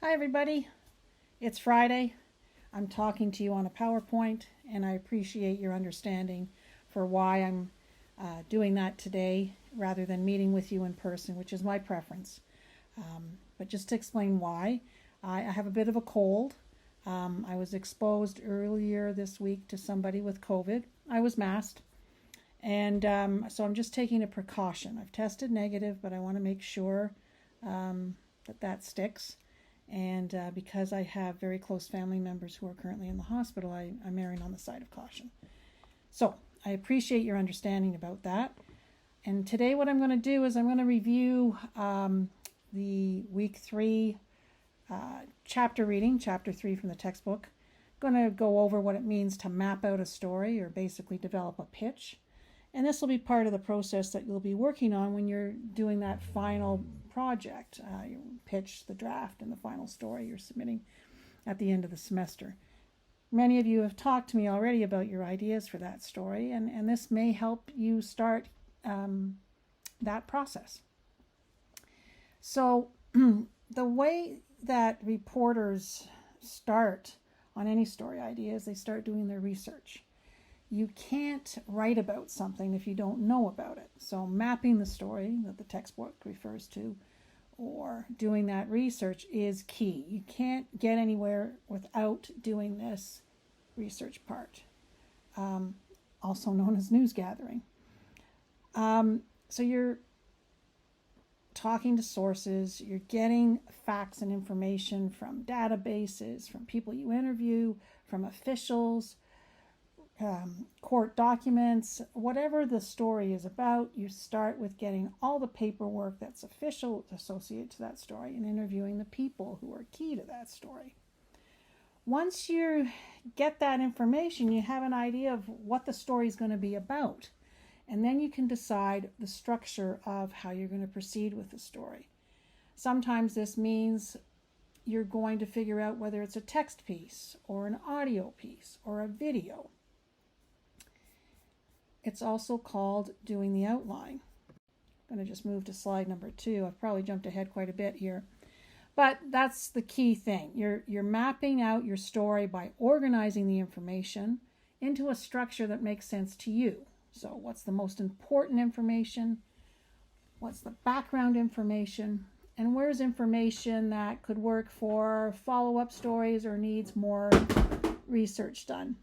Hi, everybody. It's Friday. I'm talking to you on a PowerPoint, and I appreciate your understanding for why I'm doing that today rather than meeting with you in person, which is my preference. But just to explain why, I have a bit of a cold. I was exposed earlier this week to somebody with COVID. I was masked, and so I'm just taking a precaution. I've tested negative, but I want to make sure that sticks. And because I have very close family members who are currently in the hospital, I'm erring on the side of caution. So I appreciate your understanding about that. And today what I'm going to do is I'm going to review the week 3 chapter reading, chapter 3 from the textbook. I'm going to go over what it means to map out a story, or basically develop a pitch. And this will be part of the process that you'll be working on when you're doing that final project. You pitch the draft and the final story you're submitting at the end of the semester. Many of you have talked to me already about your ideas for that story, and this may help you start that process. So the way that reporters start on any story idea is they start doing their research. You can't write about something if you don't know about it. So mapping the story that the textbook refers to, or doing that research, is key. You can't get anywhere without doing this research part, also known as news gathering. So you're talking to sources, you're getting facts and information from databases, from people you interview, from officials, court documents, whatever the story is about. You start with getting all the paperwork that's official associated to that story and interviewing the people who are key to that story. Once you get that information, you have an idea of what the story is going to be about, and then you can decide the structure of how you're going to proceed with the story. Sometimes this means you're going to figure out whether it's a text piece or an audio piece or a video. It's also called doing the outline. I'm going to just move to slide number 2. I've probably jumped ahead quite a bit here. But that's the key thing. You're mapping out your story by organizing the information into a structure that makes sense to you. So what's the most important information? What's the background information? And where's information that could work for follow-up stories or needs more research done?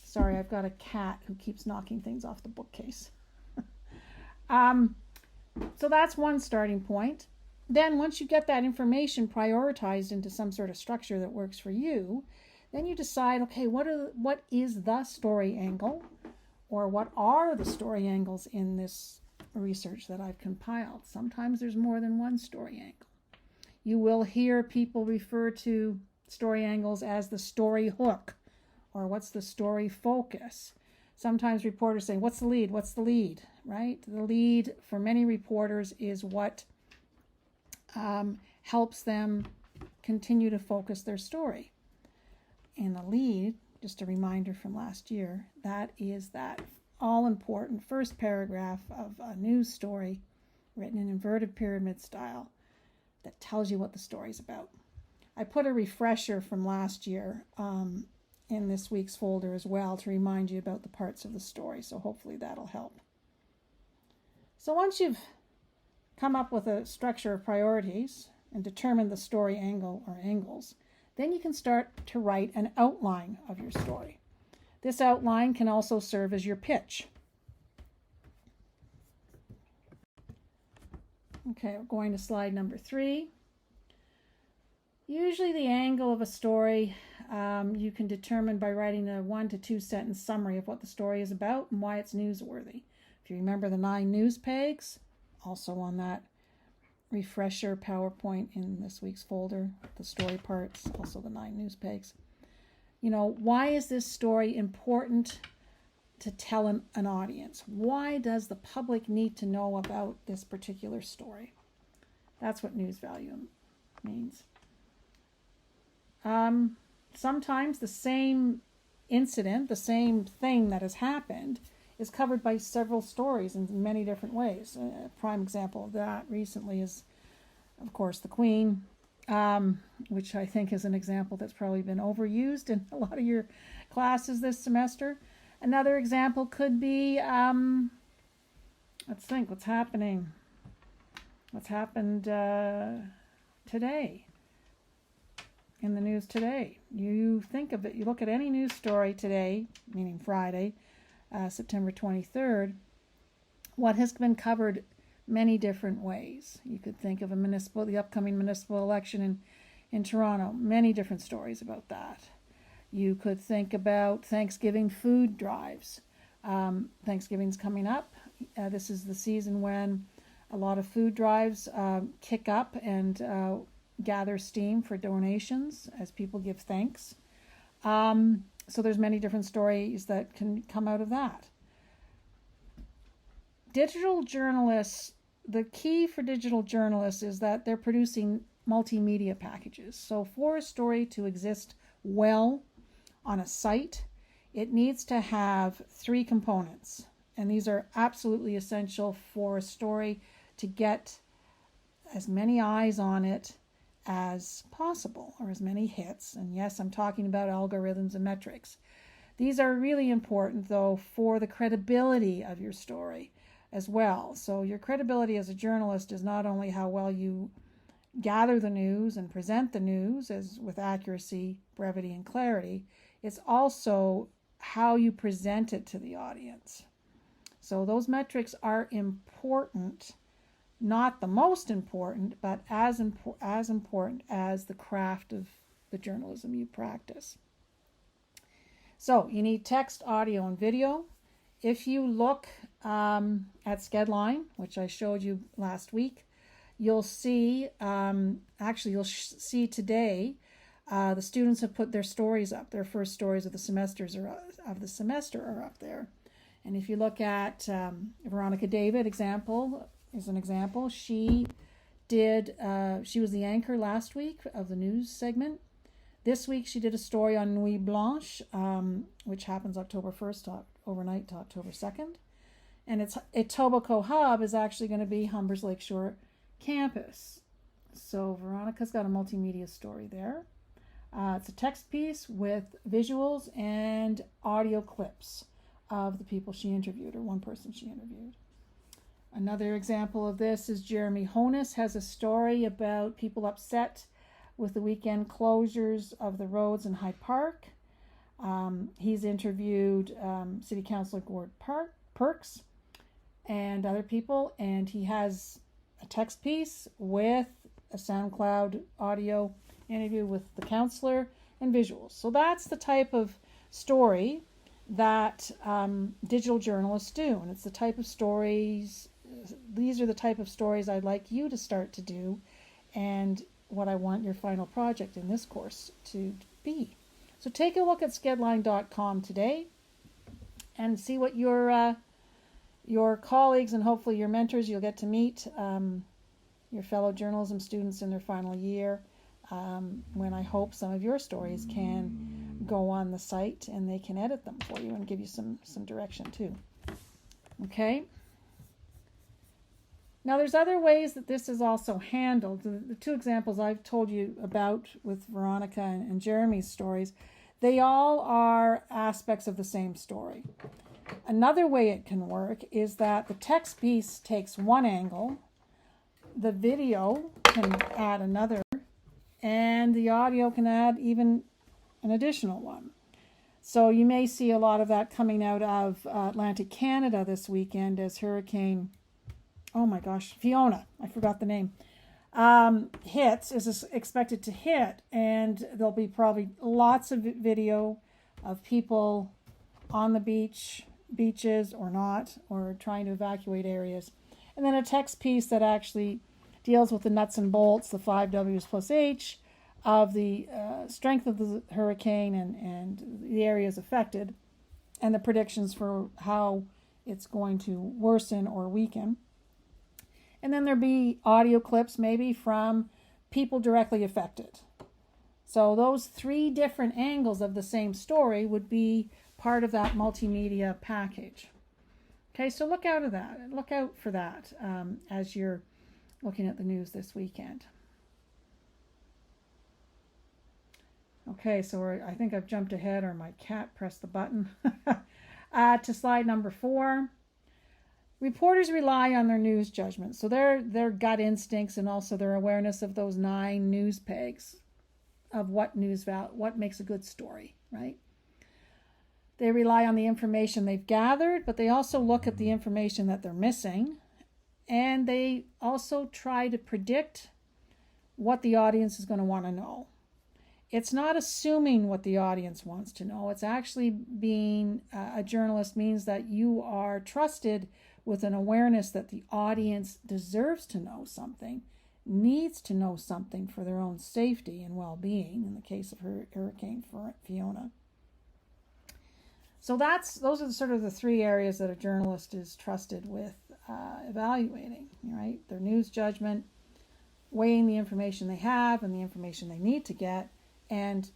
Sorry, I've got a cat who keeps knocking things off the bookcase. So that's one starting point. Then once you get that information prioritized into some sort of structure that works for you, then you decide, okay, what is the story angle, or what are the story angles in this research that I've compiled? Sometimes there's more than one story angle. You will hear people refer to story angles as the story hook, or what's the story focus. Sometimes reporters say, what's the lead? What's the lead, right? The lead for many reporters is what helps them continue to focus their story. And the lead, just a reminder from last year, that is that all-important first paragraph of a news story written in inverted pyramid style that tells you what the story's about. I put a refresher from last year in this week's folder as well to remind you about the parts of the story, so hopefully that'll help. So once you've come up with a structure of priorities and determined the story angle or angles, then you can start to write an outline of your story. This outline can also serve as your pitch. Okay, we're going to slide number 3. Usually the angle of a story you can determine by writing a 1 to 2 sentence summary of what the story is about and why it's newsworthy. If you remember the 9 news pegs, also on that refresher PowerPoint in this week's folder, the story parts, also the 9 news pegs. Why is this story important to tell an audience? Why does the public need to know about this particular story? That's what news value means. Sometimes the same incident, the same thing that has happened, is covered by several stories in many different ways. A prime example of that recently is, of course, the Queen. which I think is an example that's probably been overused in a lot of your classes this semester. Another example could be, let's think, what's happening? What's happened today? In the news today. You think of it, you look at any news story today, meaning Friday, September 23rd, what has been covered many different ways. You could think of the upcoming municipal election in Toronto, many different stories about that. You could think about Thanksgiving food drives. Thanksgiving's coming up. This is the season when a lot of food drives kick up and gather steam for donations as people give thanks. So there's many different stories that can come out of that. Digital journalists, the key for digital journalists is that they're producing multimedia packages. So for a story to exist well on a site, it needs to have 3 components. And these are absolutely essential for a story to get as many eyes on it as possible, or as many hits. And yes, I'm talking about algorithms and metrics. These are really important, though, for the credibility of your story as well. So your credibility as a journalist is not only how well you gather the news and present the news as with accuracy, brevity, and clarity, it's also how you present it to the audience. So those metrics are important. Not the most important, but as important as the craft of the journalism you practice. So you need text, audio, and video. If you look at Schedline, which I showed you last week, you'll see, you'll see today, the students have put their stories up. Their first stories of the semester are up there. And if you look at Veronica David is an example. She was the anchor last week of the news segment. This week she did a story on Nuit Blanche, which happens October 1st overnight to October 2nd. And its Etobicoke hub is actually going to be Humber's Lakeshore campus. So Veronica's got a multimedia story there. It's a text piece with visuals and audio clips of the people she interviewed, or one person she interviewed. Another example of this is Jeremy Honus has a story about people upset with the weekend closures of the roads in Hyde Park. He's interviewed City Councillor Gord Perks and other people, and he has a text piece with a SoundCloud audio interview with the councillor and visuals. So that's the type of story that digital journalists do, and it's the type of stories. These are the type of stories I'd like you to start to do, and what I want your final project in this course to be. So take a look at Schedline.com today and see what your colleagues and hopefully your mentors, you'll get to meet your fellow journalism students in their final year, when I hope some of your stories can go on the site and they can edit them for you and give you some direction too. Okay? Now there's other ways that this is also handled. The 2 examples I've told you about with Veronica and Jeremy's stories, they all are aspects of the same story. Another way it can work is that the text piece takes one angle, the video can add another, and the audio can add even an additional one. So you may see a lot of that coming out of Atlantic Canada this weekend as Hurricane Fiona, I forgot the name, is expected to hit, and there'll be probably lots of video of people on the beaches or not, or trying to evacuate areas. And then a text piece that actually deals with the nuts and bolts, the 5 W's plus H, of the strength of the hurricane and the areas affected, and the predictions for how it's going to worsen or weaken. And then there'll be audio clips maybe from people directly affected. So those 3 different angles of the same story would be part of that multimedia package. Okay, so look out for that as you're looking at the news this weekend. Okay, so I think I've jumped ahead, or my cat pressed the button. To slide number 4. Reporters rely on their news judgment, so their gut instincts and also their awareness of those 9 news pegs of what makes a good story, right? They rely on the information they've gathered, but they also look at the information that they're missing, and they also try to predict what the audience is going to want to know. It's not assuming what the audience wants to know. It's actually being a journalist means that you are trusted with an awareness that the audience deserves to know something, needs to know something for their own safety and well-being in the case of Hurricane Fiona. So those are sort of the 3 areas that a journalist is trusted with evaluating, right? Their news judgment, weighing the information they have and the information they need to get, and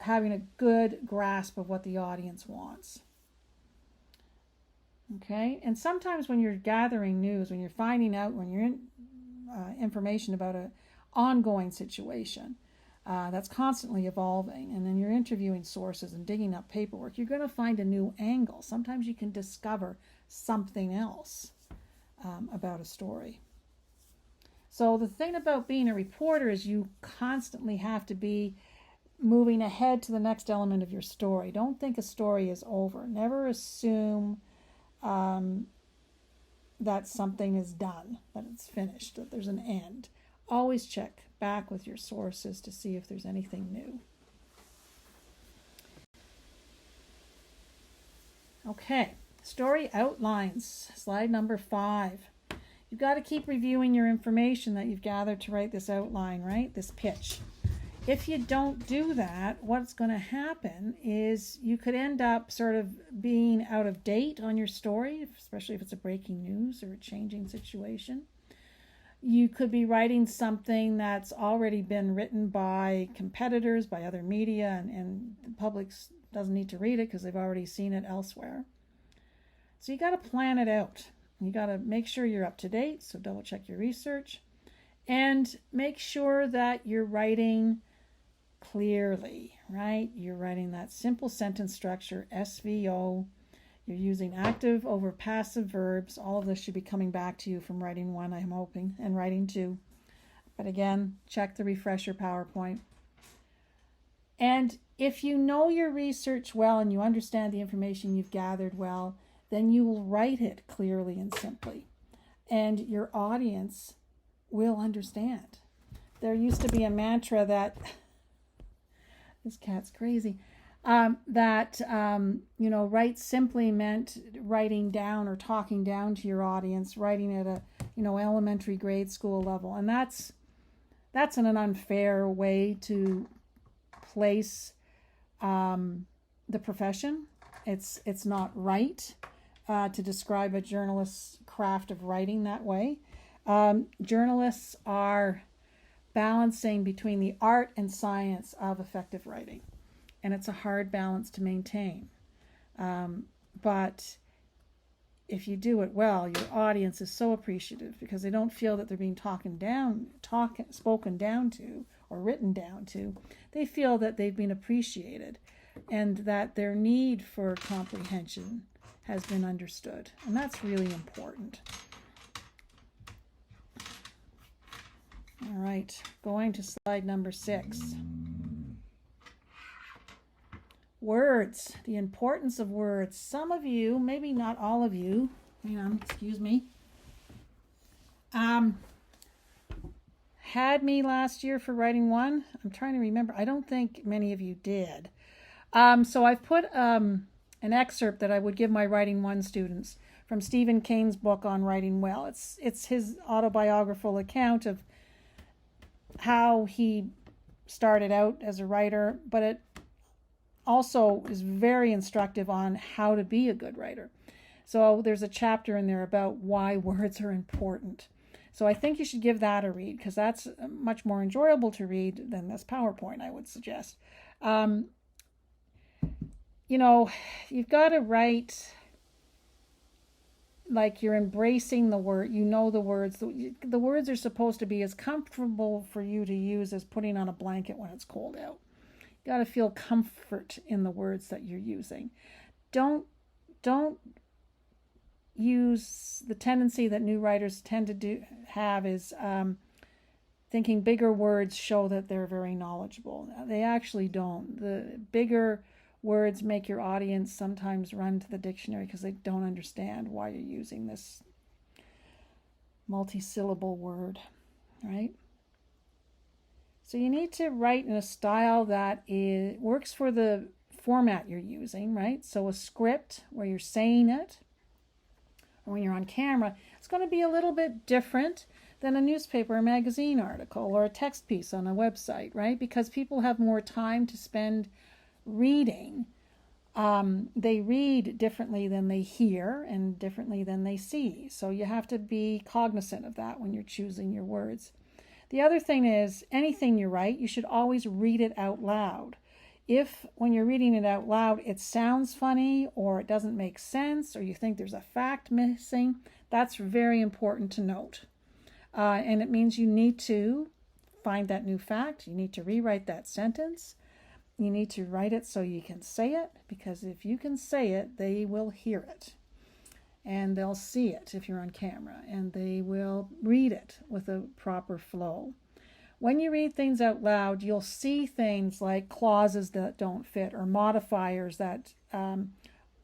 having a good grasp of what the audience wants. Okay, and sometimes when you're gathering news, when you're finding out, when you're in information about an ongoing situation that's constantly evolving, and then you're interviewing sources and digging up paperwork, you're going to find a new angle. Sometimes you can discover something else about a story. So the thing about being a reporter is you constantly have to be moving ahead to the next element of your story. Don't think a story is over. Never assume that something is done, that it's finished, that there's an end. Always check back with your sources to see if there's anything new. Okay, story outlines, slide number 5. You've got to keep reviewing your information that you've gathered to write this outline, right? This pitch. If you don't do that, what's going to happen is you could end up sort of being out of date on your story, especially if it's a breaking news or a changing situation. You could be writing something that's already been written by competitors, by other media, and the public doesn't need to read it because they've already seen it elsewhere. So you got to plan it out. You got to make sure you're up to date, so double check your research, and make sure that you're writing clearly, right? You're writing that simple sentence structure, SVO. You're using active over passive verbs. All of this should be coming back to you from writing 1, I'm hoping, and writing 2. But again, check the refresher PowerPoint. And if you know your research well and you understand the information you've gathered well, then you will write it clearly and simply. And your audience will understand. There used to be a mantra that this cat's crazy. Write simply meant writing down or talking down to your audience, writing at a elementary grade school level, and that's an unfair way to place the profession. It's not right to describe a journalist's craft of writing that way. Journalists are balancing between the art and science of effective writing. And it's a hard balance to maintain. But if you do it well, your audience is so appreciative because they don't feel that they're being spoken down to or written down to. They feel that they've been appreciated and that their need for comprehension has been understood. And that's really important. All right, going to slide number 6. Words, the importance of words. Some of you, maybe not all of you, excuse me, had me last year for writing 1. I'm trying to remember. I don't think many of you did. So I've put an excerpt that I would give my writing 1 students from Stephen Kane's book on writing well. It's his autobiographical account of how he started out as a writer, but it also is very instructive on how to be a good writer. So there's a chapter in there about why words are important. So I think you should give that a read because that's much more enjoyable to read than this PowerPoint, I would suggest. You've got to write like you're embracing the word, the words. The words are supposed to be as comfortable for you to use as putting on a blanket when it's cold out. got to feel comfort in the words that you're using. Don't use the tendency that new writers tend to have is thinking bigger words show that they're very knowledgeable. They actually don't. The bigger words make your audience sometimes run to the dictionary because they don't understand why you're using this multi-syllable word, right? So you need to write in a style that works for the format you're using, right? So a script where you're saying it, or when you're on camera, it's going to be a little bit different than a newspaper or magazine article or a text piece on a website, right? Because people have more time to spend reading. They read differently than they hear and differently than they see. So you have to be cognizant of that when you're choosing your words. The other thing is, anything you write, you should always read it out loud. If when you're reading it out loud, it sounds funny or it doesn't make sense or you think there's a fact missing, that's very important to note. And it means you need to find that new fact. You need to rewrite that sentence. You need to write it so you can say it, because if you can say it, they will hear it. And they'll see it if you're on camera, and they will read it with a proper flow. When you read things out loud, you'll see things like clauses that don't fit or modifiers that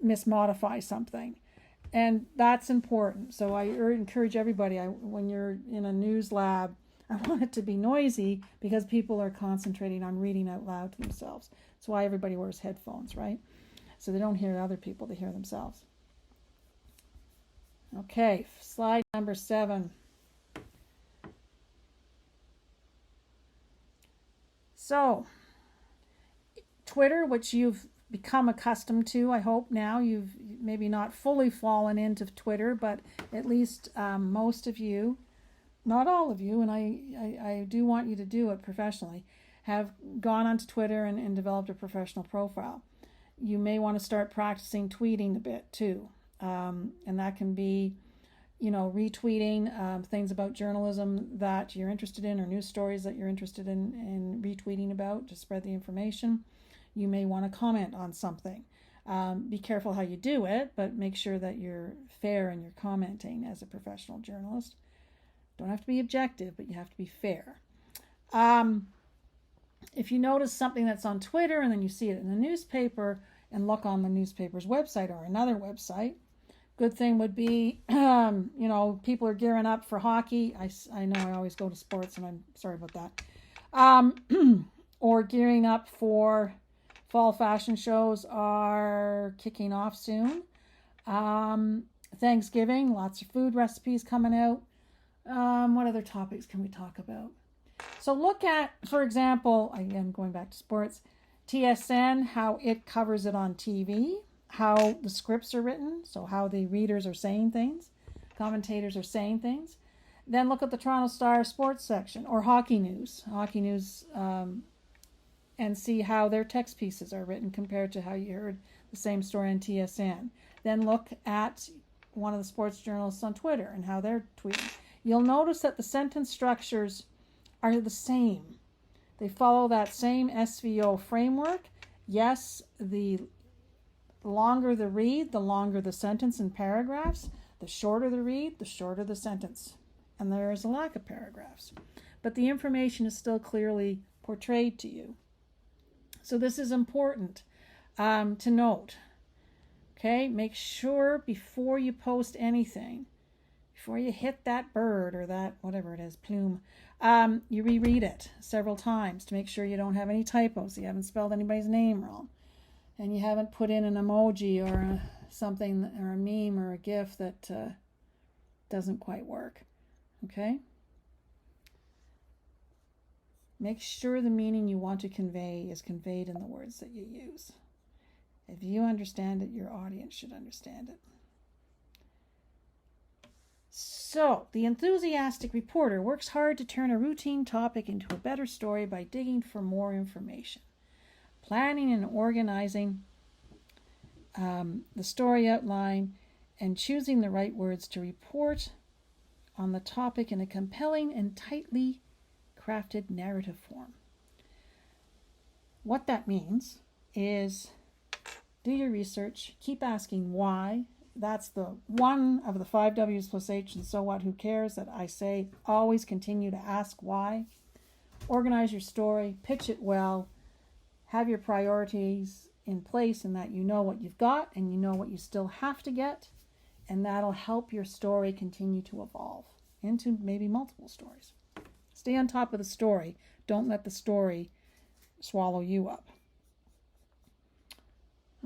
mismodify something. And that's important. So I encourage everybody, when you're in a news lab, I want it to be noisy because people are concentrating on reading out loud to themselves. That's why everybody wears headphones, right? So they don't hear other people, they hear themselves. Okay, slide number 7. So, Twitter, which you've become accustomed to, I hope now. You've maybe not fully fallen into Twitter, but at least most of you, not all of you, and I do want you to do it professionally, have gone onto Twitter and developed a professional profile. You may want to start practicing tweeting a bit too. And that can be, retweeting things about journalism that you're interested in or news stories that you're interested in retweeting about to spread the information. You may want to comment on something. Be careful how you do it, but make sure that you're fair in your commenting as a professional journalist. Don't have to be objective, but you have to be fair. If you notice something that's on Twitter and then you see it in the newspaper and look on the newspaper's website or another website, good thing would be, people are gearing up for hockey. I know I always go to sports and I'm sorry about that. Or gearing up for fall fashion shows are kicking off soon. Thanksgiving, lots of food recipes coming out. What other topics can we talk about? So look at, for example, again, going back to sports, TSN, how it covers it on TV, how the scripts are written, so how the readers are saying things, commentators are saying things. Then look at the Toronto Star sports section or Hockey News, and see how their text pieces are written compared to how you heard the same story on TSN. Then look at one of the sports journalists on Twitter and how they're tweeting. You'll notice that the sentence structures are the same. They follow that same SVO framework. Yes, the longer the read, the longer the sentence and paragraphs. The shorter the read, the shorter the sentence. And there is a lack of paragraphs. But the information is still clearly portrayed to you. So this is important to note. Okay, make sure before you post anything, before you hit that bird or that, whatever it is, plume, you reread it several times to make sure you don't have any typos, you haven't spelled anybody's name wrong, and you haven't put in an emoji or something or a meme or a GIF that doesn't quite work. Okay? Make sure the meaning you want to convey is conveyed in the words that you use. If you understand it, your audience should understand it. So, the enthusiastic reporter works hard to turn a routine topic into a better story by digging for more information. Planning and organizing the story outline and choosing the right words to report on the topic in a compelling and tightly crafted narrative form. What that means is do your research, keep asking why. That's the one of the 5 W's plus H and so what, who cares that I say always continue to ask why. Organize your story, pitch it well, have your priorities in place in that you know what you've got and you know what you still have to get, and that'll help your story continue to evolve into maybe multiple stories. Stay on top of the story. Don't let the story swallow you up.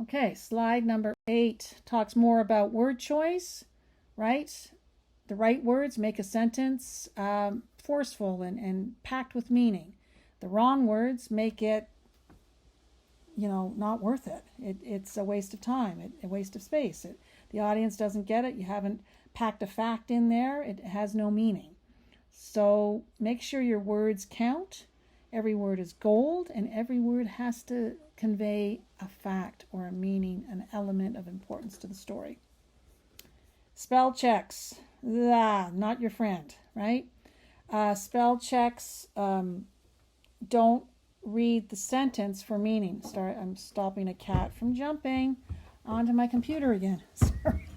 Okay, slide number 8 talks more about word choice, right? The right words make a sentence forceful and packed with meaning. The wrong words make it, not worth it. It's a waste of time, a waste of space. The audience doesn't get it. You haven't packed a fact in there. It has no meaning. So make sure your words count. Every word is gold, and every word has to convey a fact or a meaning, an element of importance to the story. Spell checks, not your friend, right? Spell checks, don't read the sentence for meaning. I'm stopping a cat from jumping onto my computer again. Sorry.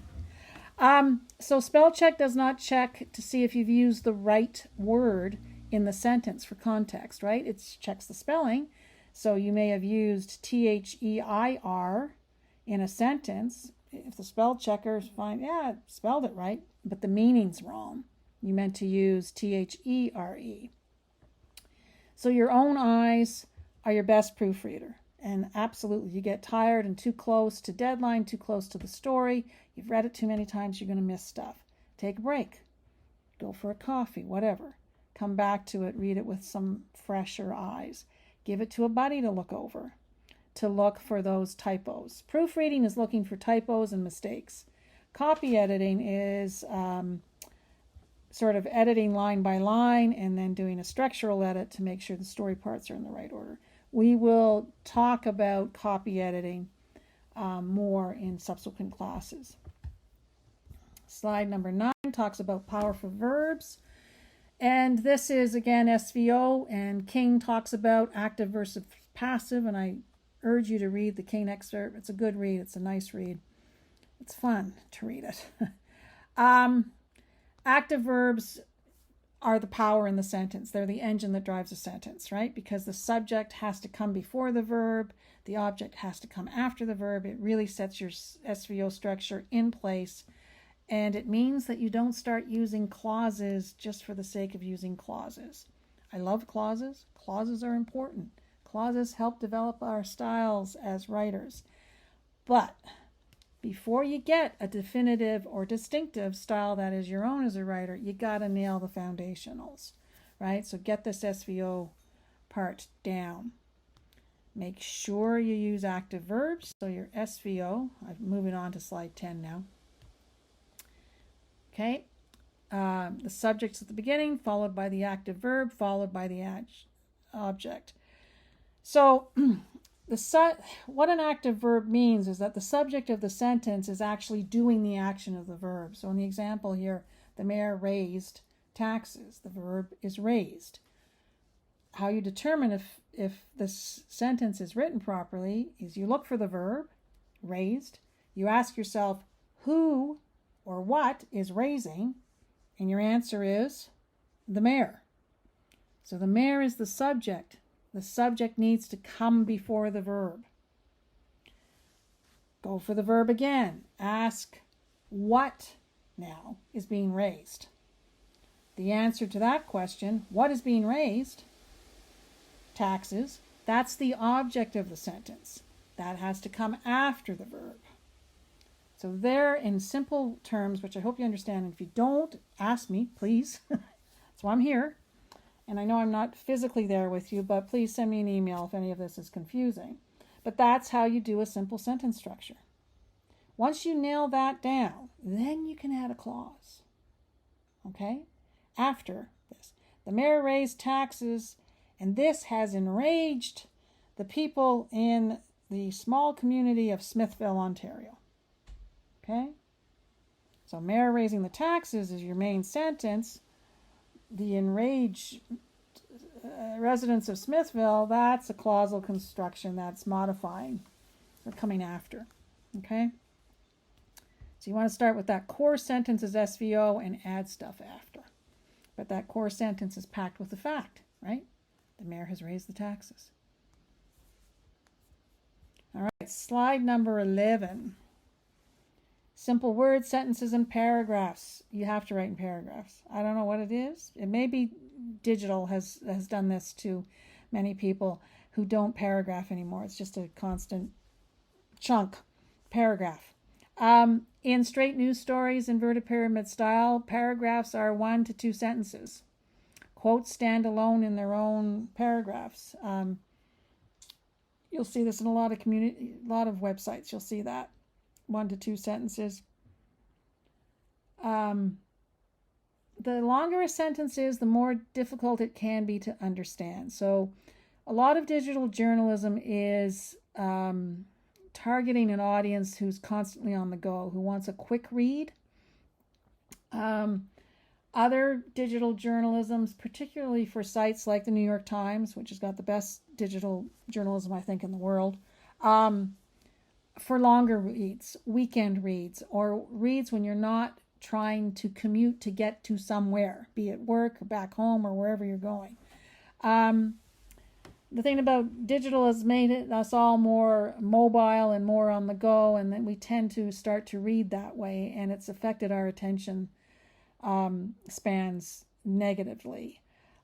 So spell check does not check to see if you've used the right word in the sentence for context, right? It checks the spelling. So you may have used THEIR in a sentence. If the spell checker finds, it spelled it right, but the meaning's wrong. You meant to use THERE. So your own eyes are your best proofreader. And absolutely, you get tired and too close to deadline, too close to the story. You've read it too many times, you're going to miss stuff. Take a break. Go for a coffee, whatever. Come back to it, read it with some fresher eyes. Give it to a buddy to look over, to look for those typos. Proofreading is looking for typos and mistakes. Copy editing is sort of editing line by line and then doing a structural edit to make sure the story parts are in the right order. We will talk about copy editing more in subsequent classes. Slide number 9 talks about powerful verbs. And this is, again, SVO, and King talks about active versus passive, and I urge you to read the King excerpt. It's a good read. It's a nice read. It's fun to read it. Active verbs are the power in the sentence. They're the engine that drives a sentence, right? Because the subject has to come before the verb. The object has to come after the verb. It really sets your SVO structure in place. And it means that you don't start using clauses just for the sake of using clauses. I love clauses. Clauses are important. Clauses help develop our styles as writers. But before you get a definitive or distinctive style that is your own as a writer, you got to nail the foundationals, right? So get this SVO part down. Make sure you use active verbs. So your SVO, I'm moving on to slide 10 now. Okay, the subject's at the beginning, followed by the active verb, followed by the object. So what an active verb means is that the subject of the sentence is actually doing the action of the verb. So in the example here, the mayor raised taxes. The verb is raised. How you determine if this sentence is written properly is you look for the verb, raised. You ask yourself, who or what is raising? And your answer is the mayor. So the mayor is the subject. The subject needs to come before the verb. Go for the verb again. Ask what now is being raised. The answer to that question, what is being raised? Taxes. That's the object of the sentence. That has to come after the verb. So there, in simple terms, which I hope you understand, and if you don't, ask me, please. That's why I'm here. And I know I'm not physically there with you, but please send me an email if any of this is confusing. But that's how you do a simple sentence structure. Once you nail that down, then you can add a clause. Okay? After this. The mayor raised taxes, and this has enraged the people in the small community of Smithville, Ontario. Okay? So mayor raising the taxes is your main sentence. The enraged residents of Smithville, that's a clausal construction that's modifying or coming after. Okay? So you want to start with that core sentence as SVO and add stuff after. But that core sentence is packed with the fact, right? The mayor has raised the taxes. All right, slide number 11. Simple words, sentences, and paragraphs. You have to write in paragraphs. I don't know what it is. It may be digital has done this to many people who don't paragraph anymore. It's just a constant chunk paragraph. In straight news stories, inverted pyramid style, paragraphs are 1 to 2 sentences. Quotes stand alone in their own paragraphs. You'll see this in a lot of websites. You'll see that 1 to 2 sentences. The longer a sentence is, the more difficult it can be to understand. So a lot of digital journalism is targeting an audience who's constantly on the go, who wants a quick read. Other digital journalisms, particularly for sites like the New York Times, which has got the best digital journalism, I think, in the world, for longer reads, weekend reads, or reads when you're not trying to commute to get to somewhere, be it work or back home or wherever you're going. The thing about digital has made us all more mobile and more on the go, and then we tend to start to read that way, and it's affected our attention spans negatively.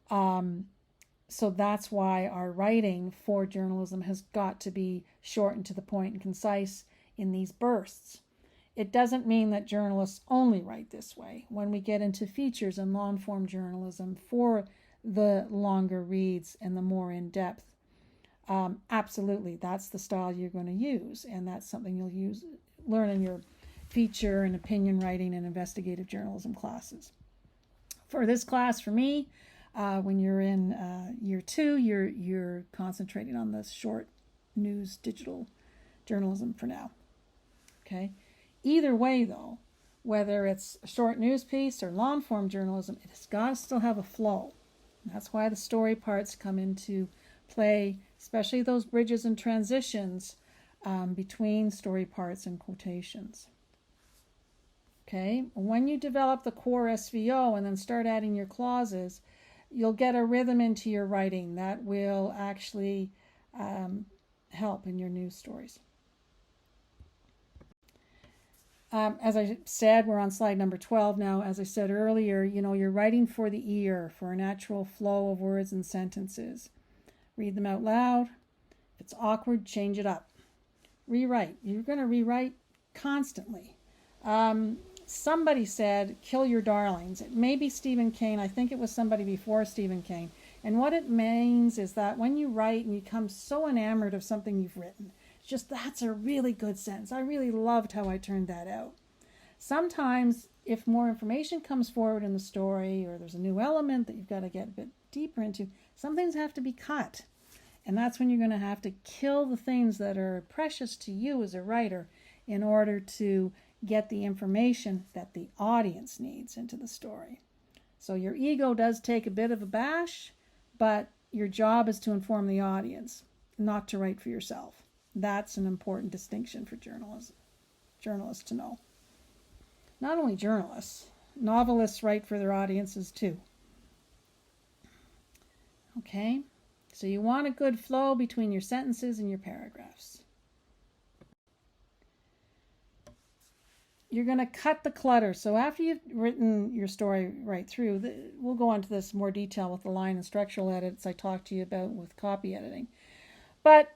So that's why our writing for journalism has got to be short and to the point and concise in these bursts. It doesn't mean that journalists only write this way. When we get into features and long-form journalism for the longer reads and the more in-depth, absolutely, that's the style you're going to use, and that's something you'll learn in your feature and opinion writing and investigative journalism classes. For this class, for me, when you're in year 2, you're concentrating on the short news digital journalism for now. Okay. Either way, though, whether it's a short news piece or long-form journalism, it has got to still have a flow. And that's why the story parts come into play, especially those bridges and transitions between story parts and quotations. Okay, when you develop the core SVO and then start adding your clauses, you'll get a rhythm into your writing that will actually help in your news stories. As I said, we're on slide number 12 now. As I said earlier, you're writing for the ear, for a natural flow of words and sentences. Read them out loud. If it's awkward, change it up. Rewrite. You're going to rewrite constantly. Somebody said, kill your darlings. It may be Stephen Kane. I think it was somebody before Stephen Kane. And what it means is that when you write and you become so enamored of something you've written, just that's a really good sentence. I really loved how I turned that out. Sometimes if more information comes forward in the story or there's a new element that you've got to get a bit deeper into, some things have to be cut. And that's when you're going to have to kill the things that are precious to you as a writer in order to get the information that the audience needs into the story. So your ego does take a bit of a bash, but your job is to inform the audience, not to write for yourself. That's an important distinction for journalists to know. Not only journalists, novelists write for their audiences too. Okay, so you want a good flow between your sentences and your paragraphs. You're going to cut the clutter. So after you've written your story right through, we'll go into this in more detail with the line and structural edits I talked to you about with copy editing. But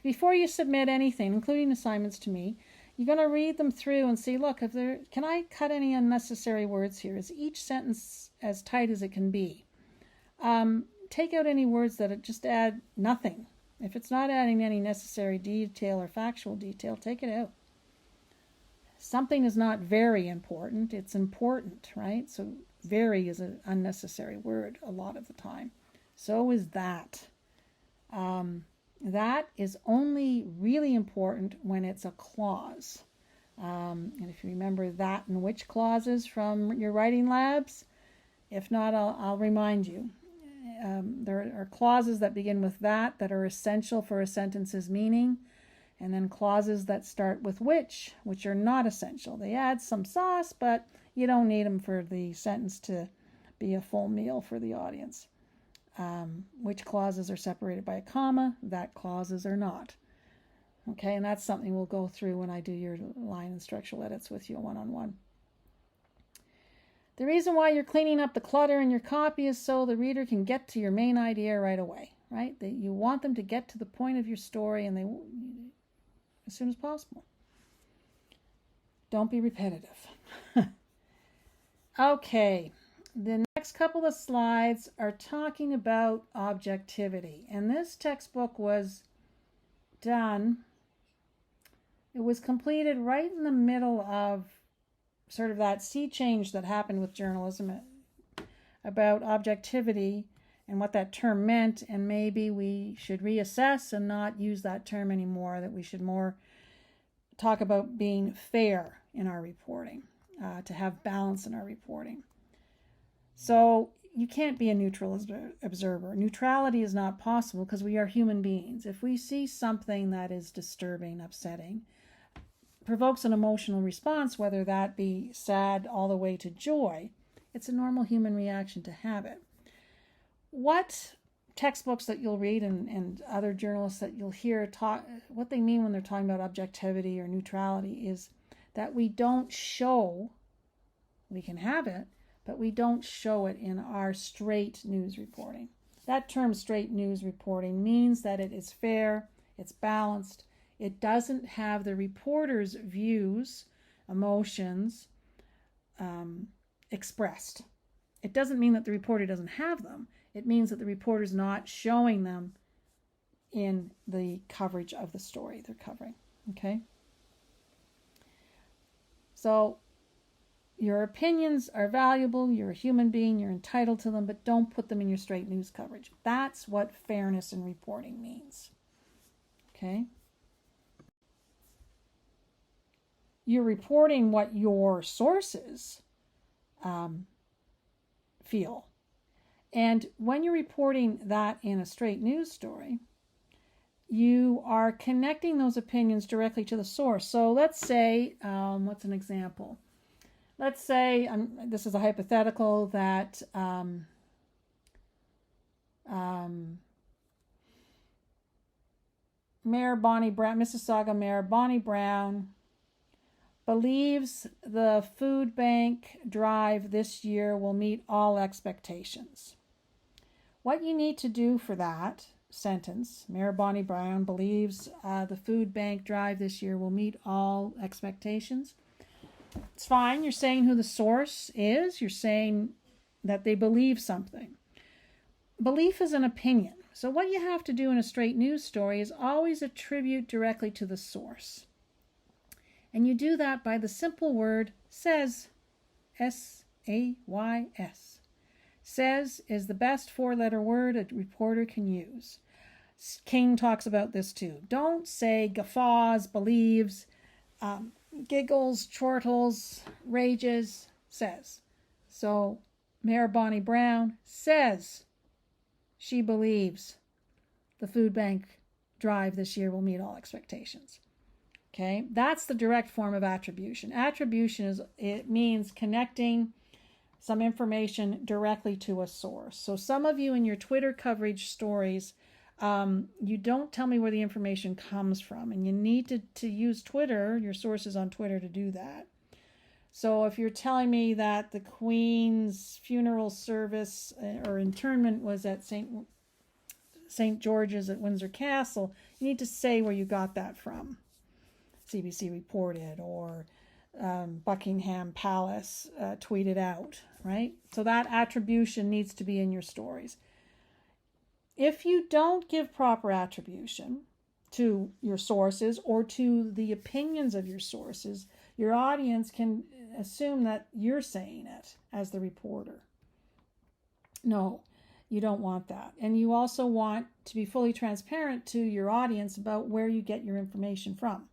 before you submit anything, including assignments to me, you're going to read them through and see, look, can I cut any unnecessary words here? Is each sentence as tight as it can be? Take out any words that just add nothing. If it's not adding any necessary detail or factual detail, take it out. Something is not very important, it's important, right? So very is an unnecessary word a lot of the time. So is that. That is only really important when it's a clause. And if you remember that and which clauses from your writing labs, if not, I'll remind you. there are clauses that begin with that are essential for a sentence's meaning, and then clauses that start with which are not essential. They add some sauce, but you don't need them for the sentence to be a full meal for the audience. Which clauses are separated by a comma, that clauses are not. Okay, and that's something we'll go through when I do your line and structural edits with you one-on-one. The reason why you're cleaning up the clutter in your copy is so the reader can get to your main idea right away, right? That you want them to get to the point of your story and as soon as possible. Don't be repetitive. Okay, the next couple of slides are talking about objectivity. And this textbook was done, it was completed right in the middle of sort of that sea change that happened with journalism about objectivity and what that term meant, and maybe we should reassess and not use that term anymore, that we should more talk about being fair in our reporting, to have balance in our reporting. So you can't be a neutral observer. Neutrality is not possible because we are human beings. If we see something that is disturbing, upsetting, provokes an emotional response, whether that be sad all the way to joy, it's a normal human reaction to have it. What textbooks that you'll read and other journalists that you'll hear talk, what they mean when they're talking about objectivity or neutrality is that we don't show, we can have it, but we don't show it in our straight news reporting. That term straight news reporting means that it is fair, it's balanced, it doesn't have the reporter's views, emotions expressed. It doesn't mean that the reporter doesn't have them. It means that the reporter's not showing them in the coverage of the story they're covering. Okay? So your opinions are valuable. You're a human being. You're entitled to them, but don't put them in your straight news coverage. That's what fairness in reporting means. Okay? You're reporting what your sources feel. And when you're reporting that in a straight news story, you are connecting those opinions directly to the source. So let's say, what's an example? Let's say, this is a hypothetical, that Mayor Bonnie Brown, Mississauga Mayor Bonnie Brown believes the food bank drive this year will meet all expectations. What you need to do for that sentence, Mayor Bonnie Brown believes the food bank drive this year will meet all expectations. It's fine. You're saying who the source is. You're saying that they believe something. Belief is an opinion. So what you have to do in a straight news story is always attribute directly to the source. And you do that by the simple word says, S-A-Y-S. Says is the best four-letter word a reporter can use. King talks about this too. Don't say guffaws, believes, giggles, chortles, rages, says. So Mayor Bonnie Brown says she believes the food bank drive this year will meet all expectations. Okay, that's the direct form of attribution. Attribution it means connecting some information directly to a source. So some of you in your Twitter coverage stories, you don't tell me where the information comes from, and you need to use Twitter, your sources on Twitter, to do that. So if you're telling me that the Queen's funeral service or interment was at St. George's at Windsor Castle, you need to say where you got that from. CBC reported, or Buckingham Palace tweeted out, right? So that attribution needs to be in your stories. If you don't give proper attribution to your sources or to the opinions of your sources, your audience can assume that you're saying it as the reporter. No, you don't want that. And you also want to be fully transparent to your audience about where you get your information from.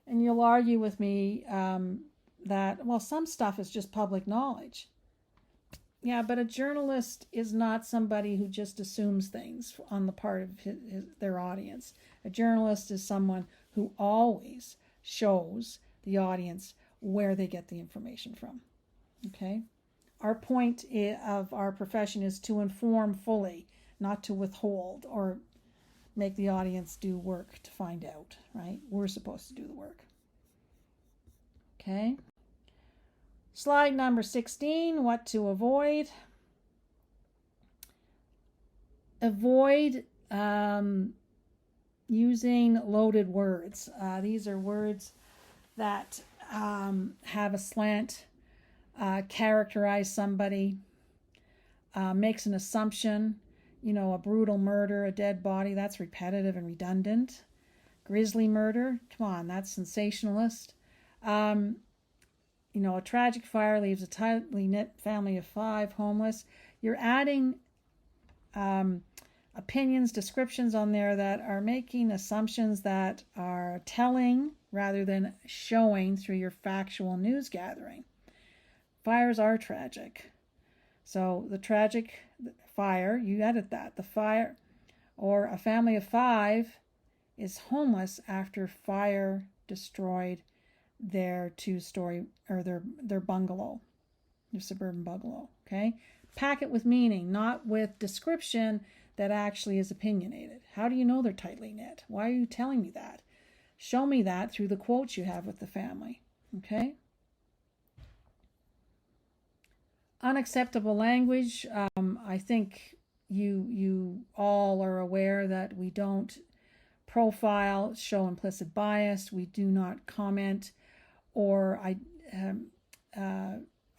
And you'll argue with me that, well, some stuff is just public knowledge. Yeah, but a journalist is not somebody who just assumes things on the part of their audience. A journalist is someone who always shows the audience where they get the information from. Okay? Our point of our profession is to inform fully, not to withhold or make the audience do work to find out, right? We're supposed to do the work. Okay? Slide number 16, what to avoid. Avoid using loaded words. These are words that have a slant, characterize somebody, makes an assumption, a brutal murder, a dead body, that's repetitive and redundant. Grisly murder, come on, that's sensationalist. A tragic fire leaves a tightly knit family of 5 homeless. You're adding opinions, descriptions on there that are making assumptions that are telling rather than showing through your factual news gathering. Fires are tragic. So the tragic fire, you edit that. The fire, or a family of 5 is homeless after fire destroyed their 2-story or their bungalow, their suburban bungalow. Okay, pack it with meaning, not with description that actually is opinionated. How do you know they're tightly knit? Why are you telling me that? Show me that through the quotes you have with the family. Okay. Unacceptable language. I think you all are aware that we don't profile, show implicit bias. We do not comment or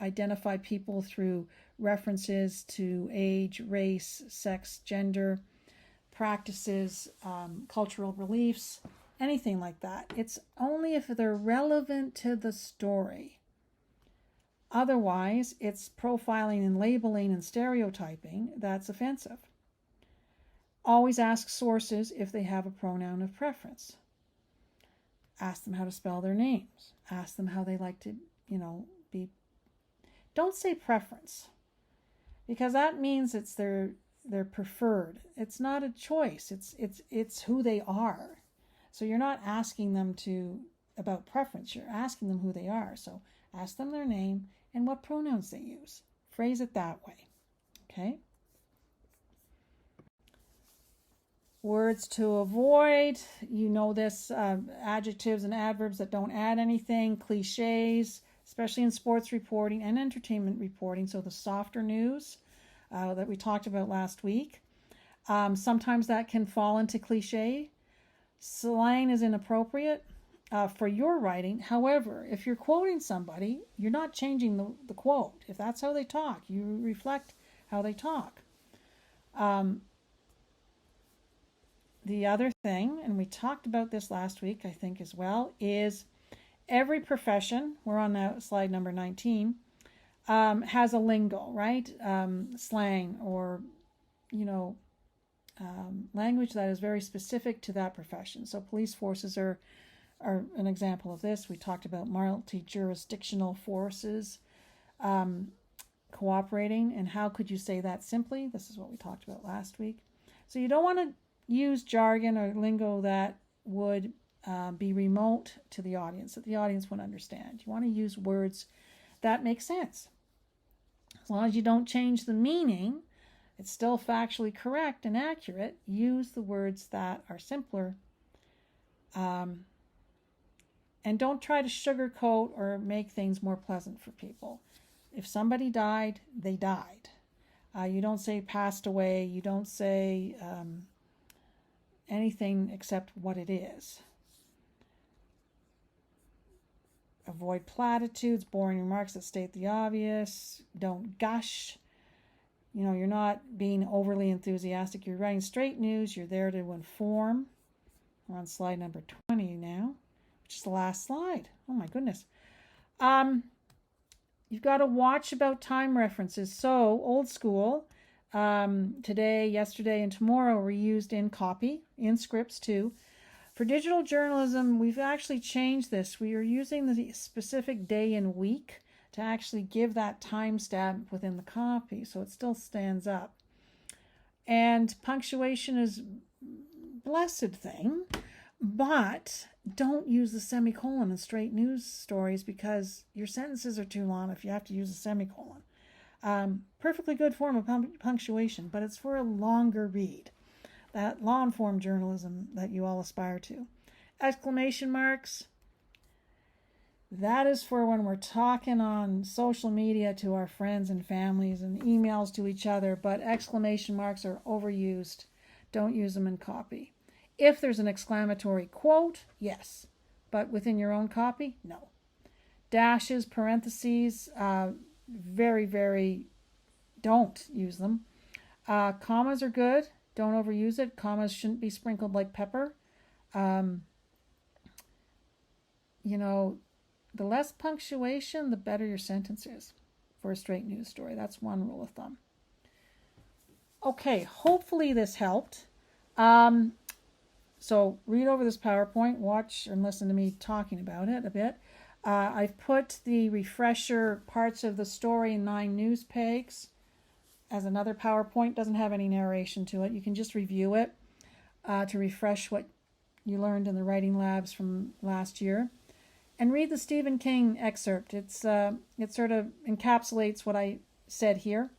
identify people through references to age, race, sex, gender, practices, cultural beliefs, anything like that. It's only if they're relevant to the story. Otherwise, it's profiling and labeling and stereotyping that's offensive. Always ask sources if they have a pronoun of preference. Ask them how to spell their names. Ask them how they like to, be. Don't say preference, because that means it's their preferred. It's not a choice. It's who they are. So you're not asking them about preference. You're asking them who they are. So ask them their name and what pronouns they use. Phrase it that way. Okay? Words to avoid, this, adjectives and adverbs that don't add anything, cliches, especially in sports reporting and entertainment reporting, so the softer news that we talked about last week. Sometimes that can fall into cliche. Slang is inappropriate for your writing. However, if you're quoting somebody, you're not changing the quote. If that's how they talk, you reflect how they talk. The other thing, and we talked about this last week, I think, as well, is every profession, we're on now slide number 19, has a lingo, right? Slang or, language that is very specific to that profession. So police forces are an example of this. We talked about multi-jurisdictional forces cooperating, and how could you say that simply? This is what we talked about last week. So you don't want to use jargon or lingo that would be remote to the audience, that the audience would understand. You want to use words that make sense. As long as you don't change the meaning, it's still factually correct and accurate. Use the words that are simpler. And don't try to sugarcoat or make things more pleasant for people. If somebody died, they died. You don't say passed away. You don't say anything except what it is. Avoid platitudes, boring remarks that state the obvious. Don't gush. You're not being overly enthusiastic. You're writing straight news. You're there to inform. We're on slide number 20 now, which is the last slide. Oh my goodness. You've got to watch about time references. So old school, today, yesterday, and tomorrow were used in copy, in scripts too. For digital journalism, we've actually changed this. We are using the specific day and week to actually give that timestamp within the copy so it still stands up. And punctuation is a blessed thing, but don't use the semicolon in straight news stories because your sentences are too long if you have to use a semicolon. Perfectly good form of punctuation, but it's for a longer read. That law-informed journalism that you all aspire to. Exclamation marks, that is for when we're talking on social media to our friends and families and emails to each other, but exclamation marks are overused. Don't use them in copy. If there's an exclamatory quote, yes, but within your own copy, no. Dashes, parentheses, very, very, don't use them. Commas are good. Don't overuse it. Commas shouldn't be sprinkled like pepper. The less punctuation, the better your sentence is for a straight news story. That's one rule of thumb. Okay, hopefully this helped. So read over this PowerPoint, watch and listen to me talking about it a bit. I've put the refresher parts of the story in 9 news pegs as another PowerPoint. Doesn't have any narration to it. You can just review it to refresh what you learned in the writing labs from last year. And read the Stephen King excerpt. It sort of encapsulates what I said here.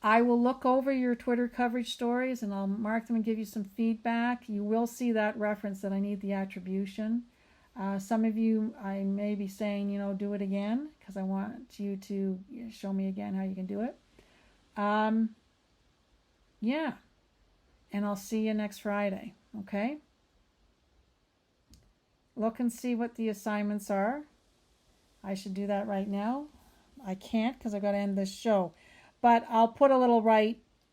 I will look over your Twitter coverage stories and I'll mark them and give you some feedback. You will see that reference that I need the attribution. Some of you, I may be saying, do it again because I want you to show me again how you can do it. Yeah. And I'll see you next Friday. Okay? Look and see what the assignments are. I should do that right now. I can't because I've got to end this show. But I'll put a little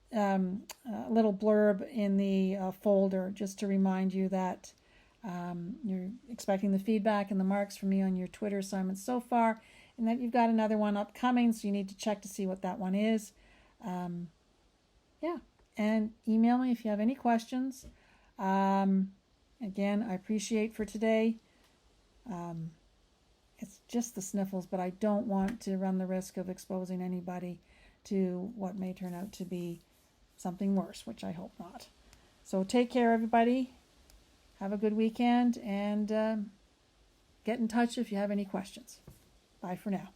little blurb in the folder just to remind you that you're expecting the feedback and the marks from me on your Twitter assignments so far, and that you've got another one upcoming, so you need to check to see what that one is. Yeah, and email me if you have any questions. Again, I appreciate for today. It's just the sniffles, but I don't want to run the risk of exposing anybody to what may turn out to be something worse, which I hope not. So take care, everybody. Have a good weekend, and get in touch if you have any questions. Bye for now.